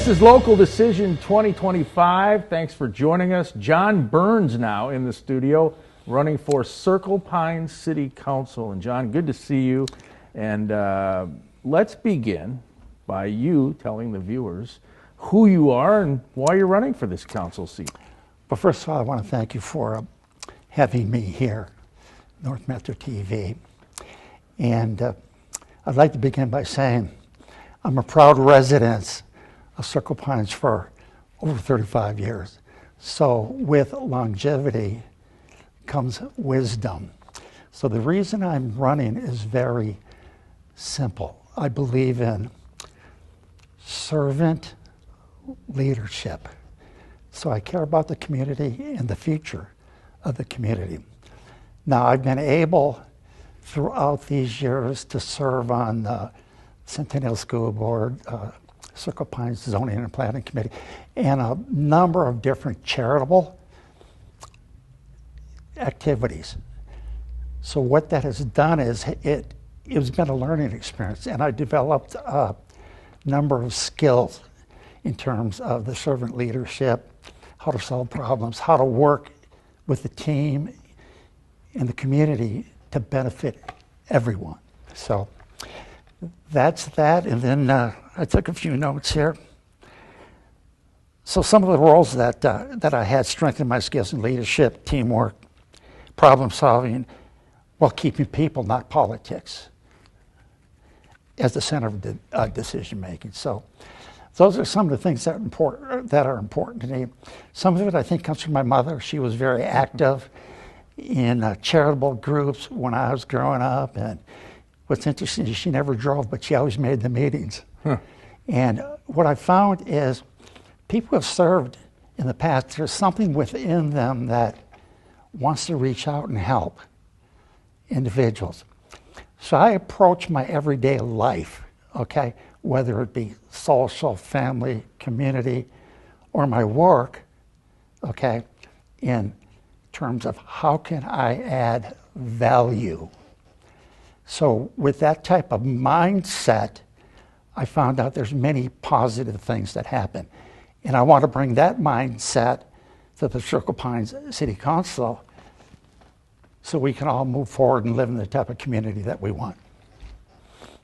This is Local Decision 2025. Thanks for joining us. John Burns now in the studio, running for Circle Pines City Council. And John, good to see you. And let's begin by you telling the viewers who you are and why you're running for this council seat. Well, first of all, I want to thank you for having me here, North Metro TV. And I'd like to begin by saying I'm a proud resident of Circle Pines for over 35 years. So with longevity comes wisdom. So the reason I'm running is very simple. I believe in servant leadership. So I care about the community and the future of the community. Now, I've been able throughout these years to serve on the Centennial School Board, Circle Pines Zoning and Planning Committee, and a number of different charitable activities. So what that has done is it's been a learning experience, and I developed a number of skills in terms of the servant leadership, how to solve problems, how to work with the team and the community to benefit everyone. So that's that, and then I took a few notes here. So some of the roles that I had strengthened my skills in leadership, teamwork, problem solving, while keeping people, not politics, as the center of decision making. So those are some of the things that are important to me. Some of it I think comes from my mother. She was very active in charitable groups when I was growing up, and what's interesting is she never drove, but she always made the meetings. And what I found is people who have served in the past, there's something within them that wants to reach out and help individuals. So I approach my everyday life, okay, whether it be social, family, community, or my work, okay, in terms of how can I add value. So with that type of mindset, I found out there's many positive things that happen. And I want to bring that mindset to the Circle Pines City Council so we can all move forward and live in the type of community that we want.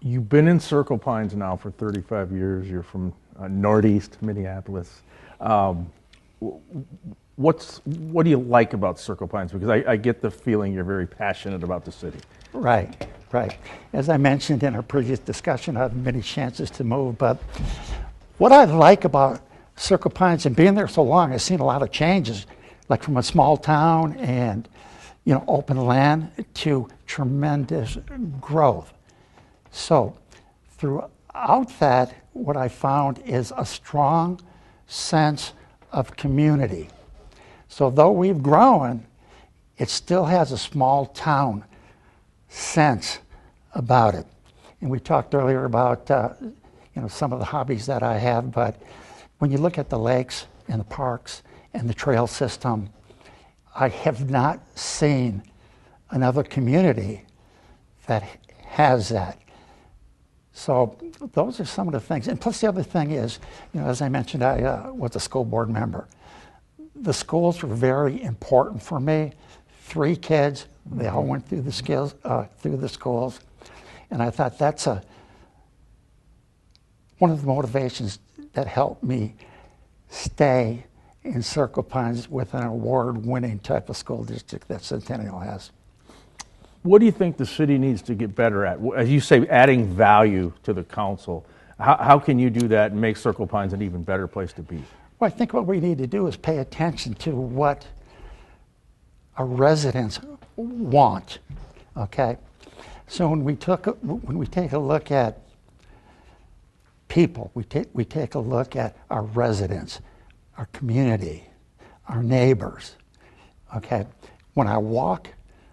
You've been in Circle Pines now for 35 years. You're from Northeast Minneapolis. What do you like about Circle Pines? Because I get the feeling you're very passionate about the city. Right. As I mentioned in our previous discussion, I have many chances to move, but what I like about Circle Pines and being there so long, I've seen a lot of changes, like from a small town and open land to tremendous growth. So throughout that, what I found is a strong sense of community. So though we've grown, it still has a small town sense about it. And we talked earlier about some of the hobbies that I have, but when you look at the lakes and the parks and the trail system, I have not seen another community that has that. So those are some of the things. And plus the other thing is, as I mentioned, I was a school board member. The schools were very important for me. 3 kids, they all went through the schools. And I thought that's one of the motivations that helped me stay in Circle Pines with an award-winning type of school district that Centennial has. What do you think the city needs to get better at? As you say, adding value to the council. How can you do that and make Circle Pines an even better place to be? Well, I think what we need to do is pay attention to what our residents want, okay? So when we take a look at people, we take a look at our residents, our community, our neighbors, okay? When I walk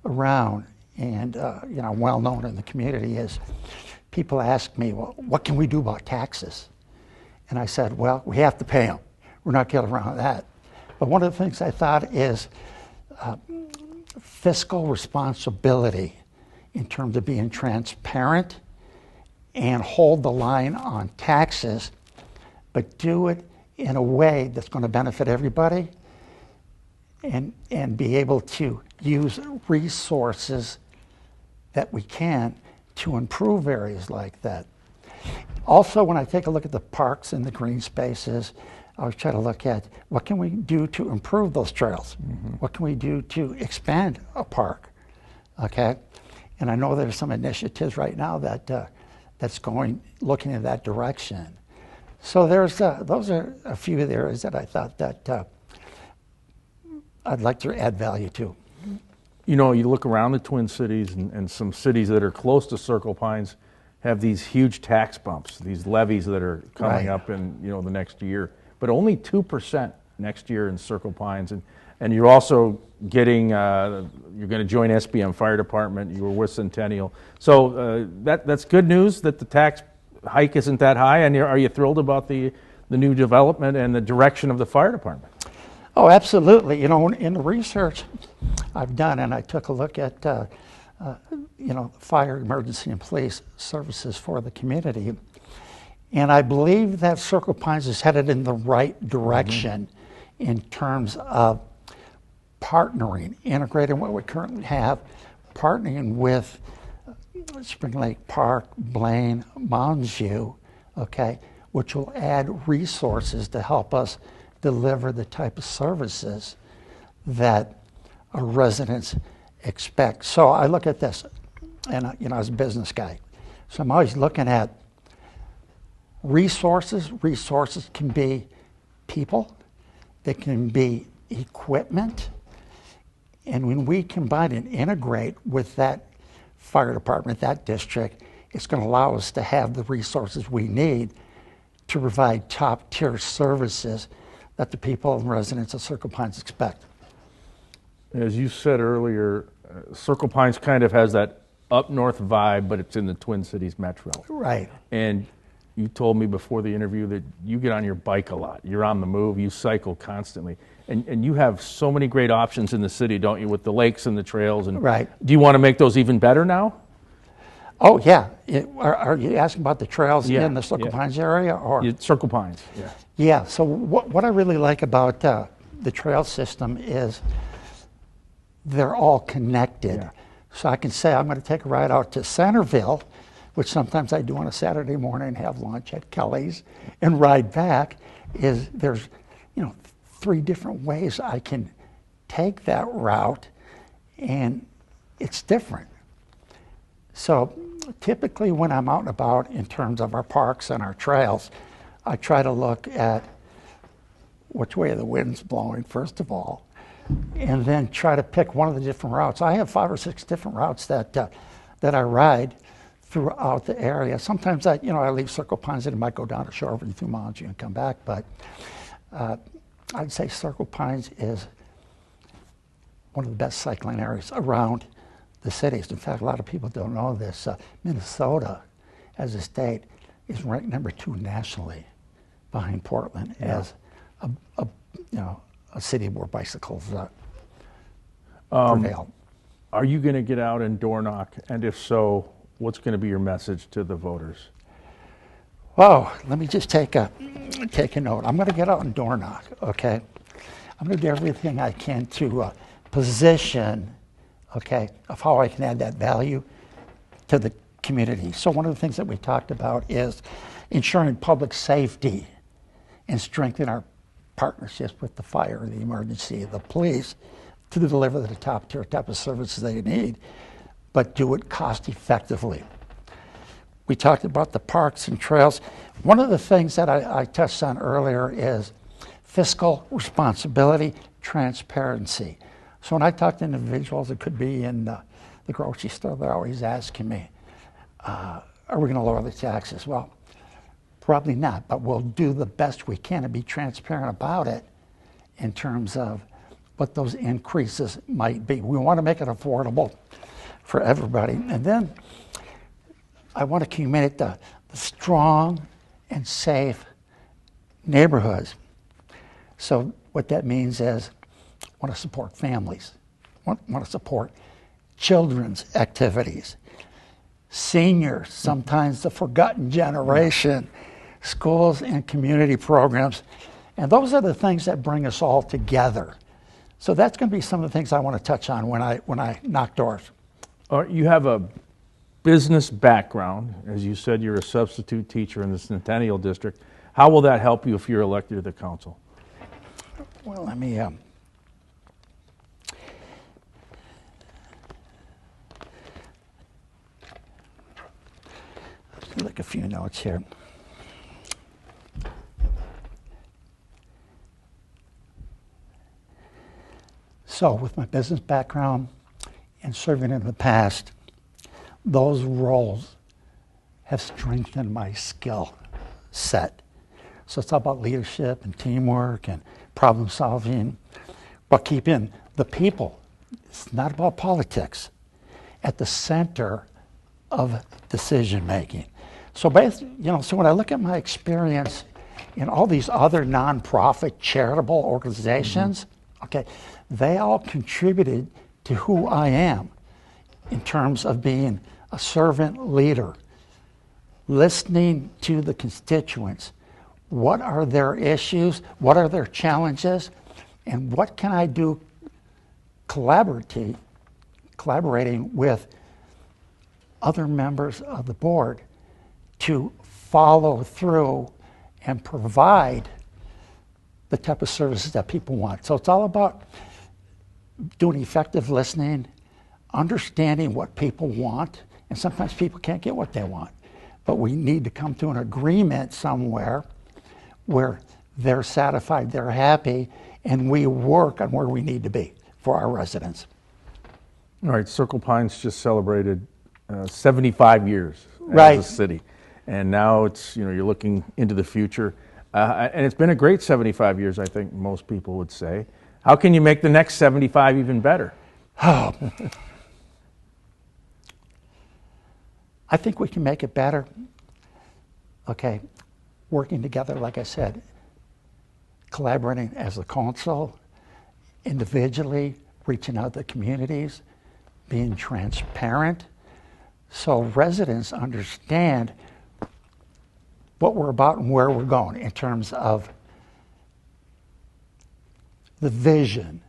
around, and well known in the community is people ask me, well, what can we do about taxes? And I said, well, we have to pay them. We're not getting around that. But one of the things I thought is fiscal responsibility in terms of being transparent and hold the line on taxes but do it in a way that's going to benefit everybody, and be able to use resources that we can to improve areas like that. Also, when I take a look at the parks and the green spaces, I always try to look at what can we do to improve those trails? What can we do to expand a park? Okay, and I know there's some initiatives right now that that's looking in that direction. So those are a few of the areas that I thought that I'd like to add value to. You know, you look around the Twin Cities and some cities that are close to Circle Pines have these huge tax bumps, these levies that are coming Right. up in, the next year, but only 2% next year in Circle Pines. And you're also getting, you're going to join SBM Fire Department, you were with Centennial. So that's good news that the tax hike isn't that high, and are you thrilled about the new development and the direction of the fire department? Oh, absolutely. You know, in the research I've done, and I took a look at, fire, emergency, and police services for the community, and I believe that Circle Pines is headed in the right direction in terms of partnering, integrating what we currently have, partnering with Spring Lake Park, Blaine, Mounds View, okay, which will add resources to help us deliver the type of services that our residents expect. So I look at this, and as a business guy, so I'm always looking at resources. Resources can be people, they can be equipment, and when we combine and integrate with that fire department, that district, it's going to allow us to have the resources we need to provide top-tier services that the people and residents of Circle Pines expect. As you said earlier, Circle Pines kind of has that up north vibe, but it's in the Twin Cities metro. Right. And you told me before the interview that you get on your bike a lot. You're on the move, you cycle constantly. And you have so many great options in the city, don't you, with the lakes and the trails? And Right. do you want to make those even better now? Oh, yeah. Are you asking about the trails Yeah, in the Circle yeah. Pines area? Or? Circle Pines, yeah. Yeah, so what I really like about the trail system is they're all connected. Yeah. So I can say I'm going to take a ride out to Centerville, which sometimes I do on a Saturday morning and have lunch at Kelly's and ride back. There's 3 different ways I can take that route, and it's different. So typically when I'm out and about in terms of our parks and our trails, I try to look at which way the wind's blowing, first of all, and then try to pick one of the different routes. I have 5 or 6 different routes that I ride throughout the area. Sometimes I leave Circle Pines and I might go down to Shoreview through Mounds View and come back, but I'd say Circle Pines is one of the best cycling areas around the cities. In fact, a lot of people don't know this. Minnesota, as a state, is ranked number 2 nationally, behind Portland, as a city where bicycles prevail. Are you going to get out and door knock? And if so, what's going to be your message to the voters? Well, let me just take a note. I'm going to get out and door knock, okay? I'm going to do everything I can to position, okay, of how I can add that value to the community. So one of the things that we talked about is ensuring public safety and strengthen our partnerships with the fire, the emergency, the police to deliver the top tier type of services they need, but do it cost effectively. We talked about the parks and trails. One of the things that I touched on earlier is fiscal responsibility, transparency. So when I talk to individuals, it could be in the grocery store, they're always asking me, are we going to lower the taxes? Well, probably not, but we'll do the best we can to be transparent about it in terms of what those increases might be. We want to make it affordable for everybody. And then I want to communicate the strong and safe neighborhoods. So what that means is I want to support families, want to support children's activities, seniors, sometimes the forgotten generation. schools and community programs. And those are the things that bring us all together. So that's going to be some of the things I want to touch on when I knock doors. You have a business background. As you said, you're a substitute teacher in the Centennial District. How will that help you if you're elected to the council? Well, let me look a few notes here. So, with my business background and serving in the past, those roles have strengthened my skill set. So it's all about leadership and teamwork and problem solving, but keeping the people, it's not about politics, at the center of decision making. So so when I look at my experience in all these other nonprofit charitable organizations, okay, they all contributed to who I am in terms of being a servant leader, listening to the constituents. What are their issues? What are their challenges? And what can I do collaborating with other members of the board to follow through and provide the type of services that people want. So it's all about doing effective listening, understanding what people want, and sometimes people can't get what they want. But we need to come to an agreement somewhere where they're satisfied, they're happy, and we work on where we need to be for our residents. All right, Circle Pines just celebrated 75 years Right. as a city. And now it's, you're looking into the future. And it's been a great 75 years, I think most people would say. How can you make the next 75 even better? Oh. I think we can make it better. Okay, working together, like I said, collaborating as a council, individually, reaching out to communities, being transparent, so residents understand what we're about and where we're going in terms of the vision.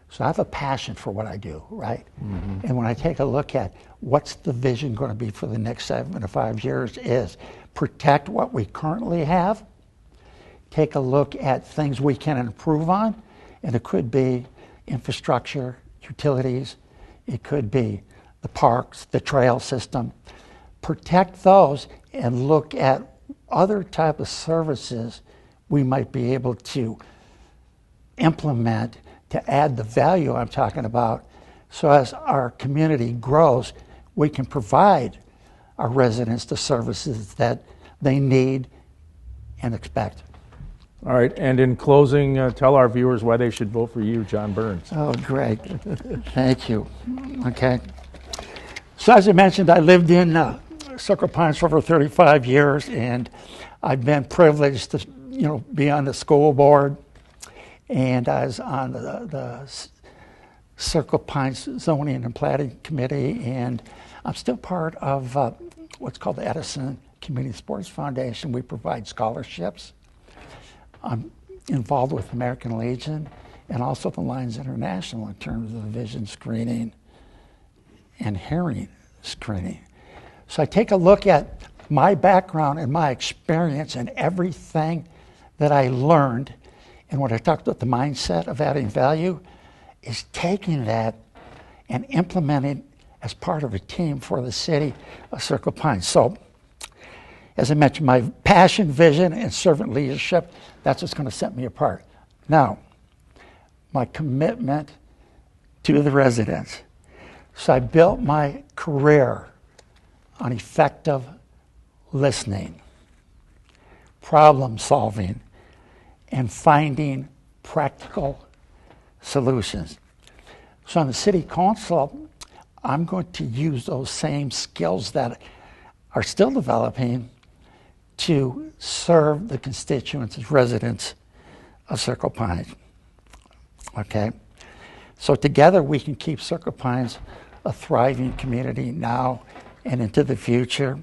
So I have a passion for what I do, right? Mm-hmm. And when I take a look at what's the vision going to be for the next 7 to 5 years is protect what we currently have, take a look at things we can improve on, and it could be infrastructure, utilities, it could be the parks, the trail system. Protect those and look at other type of services we might be able to implement to add the value I'm talking about, so as our community grows, we can provide our residents the services that they need and expect. All right, and in closing, tell our viewers why they should vote for you, John Burns. Oh, great. Thank you. Okay. So as I mentioned, I lived in Circle Pines for over 35 years, and I've been privileged to be on the school board, and I was on the Circle Pines Zoning and Planning Committee, and I'm still part of what's called the Edison Community Sports Foundation. We provide scholarships. I'm involved with American Legion and also the Lions International in terms of vision screening and hearing screening. So I take a look at my background and my experience and everything that I learned. And when I talked about the mindset of adding value, is taking that and implementing as part of a team for the city of Circle Pines. So, as I mentioned, my passion, vision, and servant leadership, that's what's going to set me apart. Now, my commitment to the residents. So I built my career on effective listening, problem solving, and finding practical solutions. So on the city council, I'm going to use those same skills that are still developing to serve the constituents as residents of Circle Pines. Okay? So together we can keep Circle Pines a thriving community now and into the future.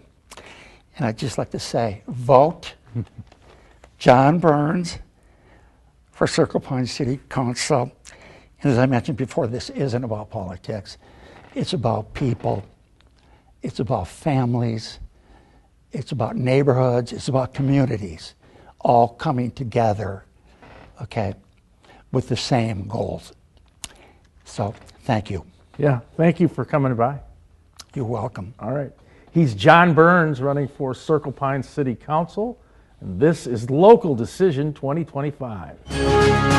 And I'd just like to say, vote John Burns for Circle Pines City Council. And as I mentioned before, this isn't about politics. It's about people. It's about families. It's about neighborhoods. It's about communities all coming together, okay, with the same goals. So thank you. Yeah, thank you for coming by. You're welcome. All right. He's John Burns running for Circle Pines City Council, and this is Local Decision 2025.